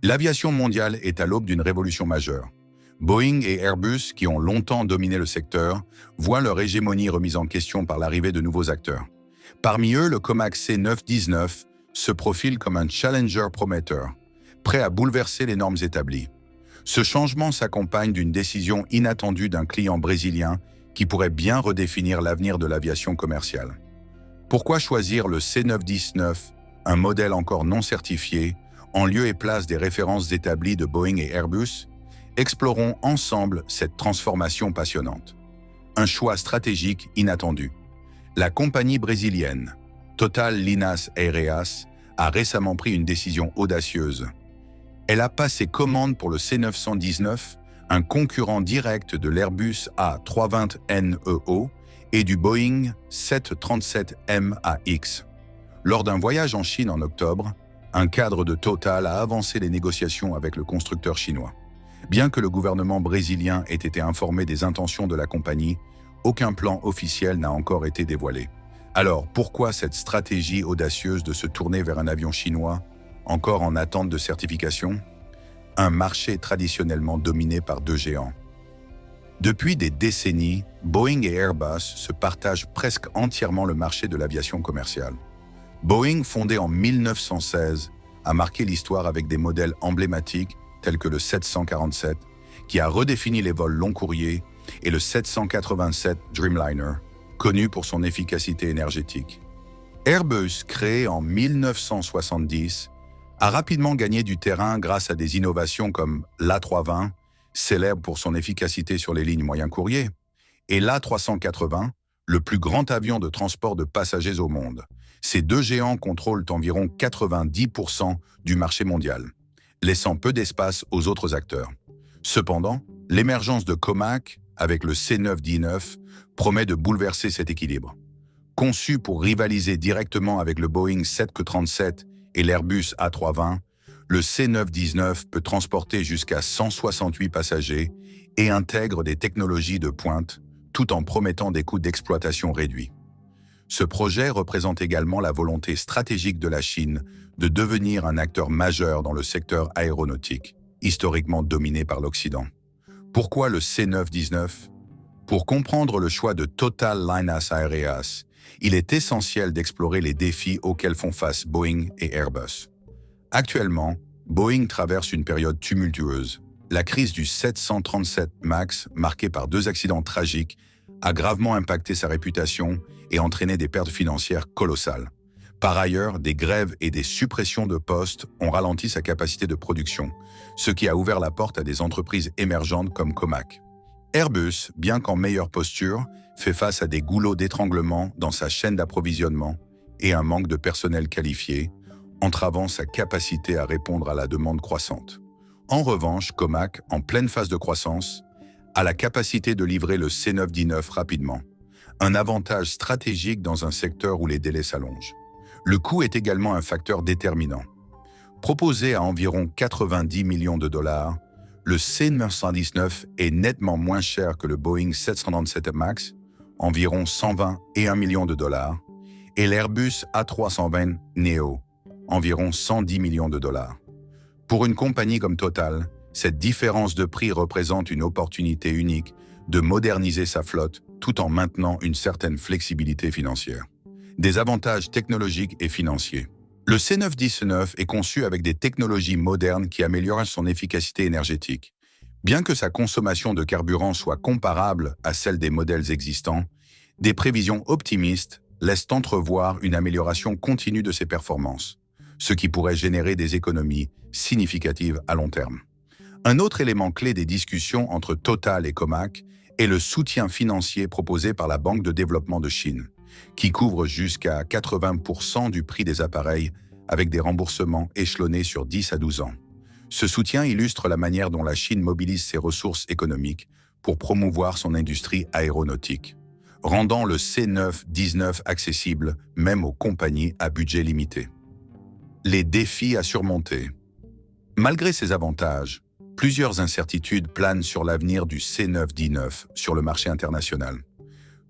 L'aviation mondiale est à l'aube d'une révolution majeure. Boeing et Airbus, qui ont longtemps dominé le secteur, voient leur hégémonie remise en question par l'arrivée de nouveaux acteurs. Parmi eux, le Comac C919 se profile comme un challenger prometteur, prêt à bouleverser les normes établies. Ce changement s'accompagne d'une décision inattendue d'un client brésilien qui pourrait bien redéfinir l'avenir de l'aviation commerciale. Pourquoi choisir le C919, un modèle encore non certifié, en lieu et place des références établies de Boeing et Airbus? Explorons ensemble cette transformation passionnante. Un choix stratégique inattendu. La compagnie brésilienne Total Linas Aéreas a récemment pris une décision audacieuse. Elle a passé commande pour le C919, un concurrent direct de l'Airbus A320neo et du Boeing 737MAX. Lors d'un voyage en Chine en octobre, un cadre de Total a avancé les négociations avec le constructeur chinois. Bien que le gouvernement brésilien ait été informé des intentions de la compagnie, aucun plan officiel n'a encore été dévoilé. Alors, pourquoi cette stratégie audacieuse de se tourner vers un avion chinois, encore en attente de certification? Un marché traditionnellement dominé par deux géants. Depuis des décennies, Boeing et Airbus se partagent presque entièrement le marché de l'aviation commerciale. Boeing, fondé en 1916, a marqué l'histoire avec des modèles emblématiques tels que le 747, qui a redéfini les vols long courriers, et le 787 Dreamliner, connu pour son efficacité énergétique. Airbus, créé en 1970, a rapidement gagné du terrain grâce à des innovations comme l'A320, célèbre pour son efficacité sur les lignes moyen courrier, et l'A380, le plus grand avion de transport de passagers au monde. Ces deux géants contrôlent environ 90% du marché mondial, laissant peu d'espace aux autres acteurs. Cependant, l'émergence de Comac, avec le C919, promet de bouleverser cet équilibre. Conçu pour rivaliser directement avec le Boeing 737 et l'Airbus A320, le C919 peut transporter jusqu'à 168 passagers et intègre des technologies de pointe, tout en promettant des coûts d'exploitation réduits. Ce projet représente également la volonté stratégique de la Chine de devenir un acteur majeur dans le secteur aéronautique, historiquement dominé par l'Occident. Pourquoi le C919? Pour comprendre le choix de Total Linas Aéreas, il est essentiel d'explorer les défis auxquels font face Boeing et Airbus. Actuellement, Boeing traverse une période tumultueuse. La crise du 737 MAX, marquée par deux accidents tragiques, a gravement impacté sa réputation et entraîné des pertes financières colossales. Par ailleurs, des grèves et des suppressions de postes ont ralenti sa capacité de production, ce qui a ouvert la porte à des entreprises émergentes comme Comac. Airbus, bien qu'en meilleure posture, fait face à des goulots d'étranglement dans sa chaîne d'approvisionnement et un manque de personnel qualifié, entravant sa capacité à répondre à la demande croissante. En revanche, Comac, en pleine phase de croissance, a la capacité de livrer le C919 rapidement, un avantage stratégique dans un secteur où les délais s'allongent. Le coût est également un facteur déterminant. Proposé à environ 90 millions de dollars, le C919 est nettement moins cher que le Boeing 737 MAX, environ 121 millions de dollars, et l'Airbus A320neo, environ 110 millions de dollars. Pour une compagnie comme Total, cette différence de prix représente une opportunité unique de moderniser sa flotte tout en maintenant une certaine flexibilité financière. Des avantages technologiques et financiers. Le C919 est conçu avec des technologies modernes qui améliorent son efficacité énergétique. Bien que sa consommation de carburant soit comparable à celle des modèles existants, des prévisions optimistes laissent entrevoir une amélioration continue de ses performances, ce qui pourrait générer des économies significatives à long terme. Un autre élément clé des discussions entre Total et Comac est le soutien financier proposé par la Banque de développement de Chine, qui couvre jusqu'à 80% du prix des appareils avec des remboursements échelonnés sur 10 à 12 ans. Ce soutien illustre la manière dont la Chine mobilise ses ressources économiques pour promouvoir son industrie aéronautique, rendant le C919 accessible même aux compagnies à budget limité. Les défis à surmonter. Malgré ces avantages, plusieurs incertitudes planent sur l'avenir du C919 sur le marché international.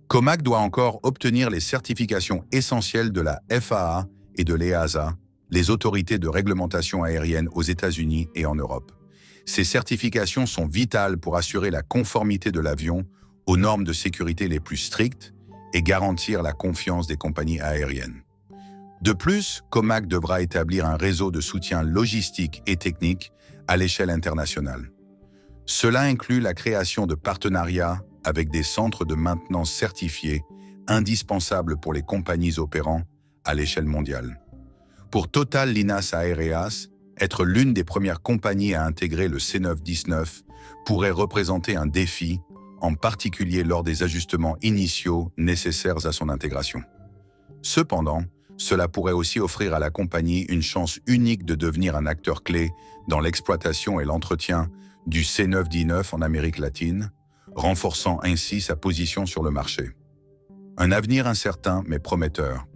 Comac doit encore obtenir les certifications essentielles de la FAA et de l'EASA, les autorités de réglementation aérienne aux États-Unis et en Europe. Ces certifications sont vitales pour assurer la conformité de l'avion aux normes de sécurité les plus strictes et garantir la confiance des compagnies aériennes. De plus, Comac devra établir un réseau de soutien logistique et technique à l'échelle internationale. Cela inclut la création de partenariats avec des centres de maintenance certifiés indispensables pour les compagnies opérant à l'échelle mondiale. Pour Total Linas Aereas, être l'une des premières compagnies à intégrer le C919 pourrait représenter un défi, en particulier lors des ajustements initiaux nécessaires à son intégration. Cependant, cela pourrait aussi offrir à la compagnie une chance unique de devenir un acteur clé dans l'exploitation et l'entretien du C919 en Amérique latine, renforçant ainsi sa position sur le marché. Un avenir incertain mais prometteur.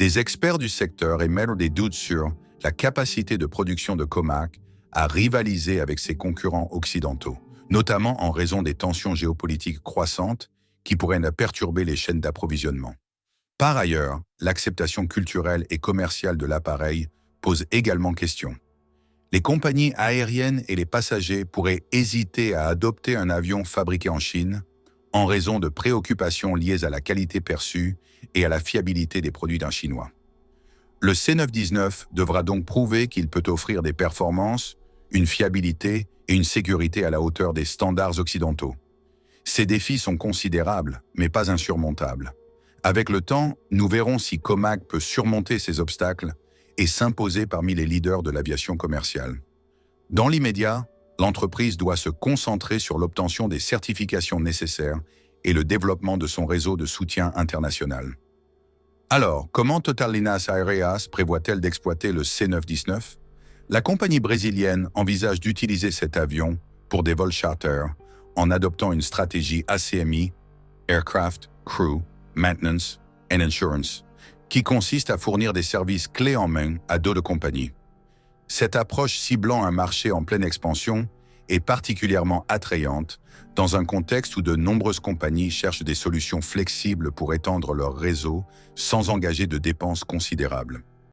Des experts du secteur émettent des doutes sur la capacité de production de Comac à rivaliser avec ses concurrents occidentaux, notamment en raison des tensions géopolitiques croissantes qui pourraient perturber les chaînes d'approvisionnement. Par ailleurs, l'acceptation culturelle et commerciale de l'appareil pose également question. Les compagnies aériennes et les passagers pourraient hésiter à adopter un avion fabriqué en Chine en raison de préoccupations liées à la qualité perçue et à la fiabilité des produits d'un Chinois. Le C919 devra donc prouver qu'il peut offrir des performances, une fiabilité et une sécurité à la hauteur des standards occidentaux. Ces défis sont considérables, mais pas insurmontables. Avec le temps, nous verrons si Comac peut surmonter ces obstacles et s'imposer parmi les leaders de l'aviation commerciale. Dans l'immédiat, l'entreprise doit se concentrer sur l'obtention des certifications nécessaires et le développement de son réseau de soutien international. Alors, comment Total Linas Aereas prévoit-elle d'exploiter le C919 ? La compagnie brésilienne envisage d'utiliser cet avion pour des vols charter en adoptant une stratégie ACMI, Aircraft, Crew, Maintenance and Insurance, qui consiste à fournir des services clés en main à d'autres compagnies. Cette approche ciblant un marché en pleine expansion est particulièrement attrayante dans un contexte où de nombreuses compagnies cherchent des solutions flexibles pour étendre leur réseau sans engager de dépenses considérables.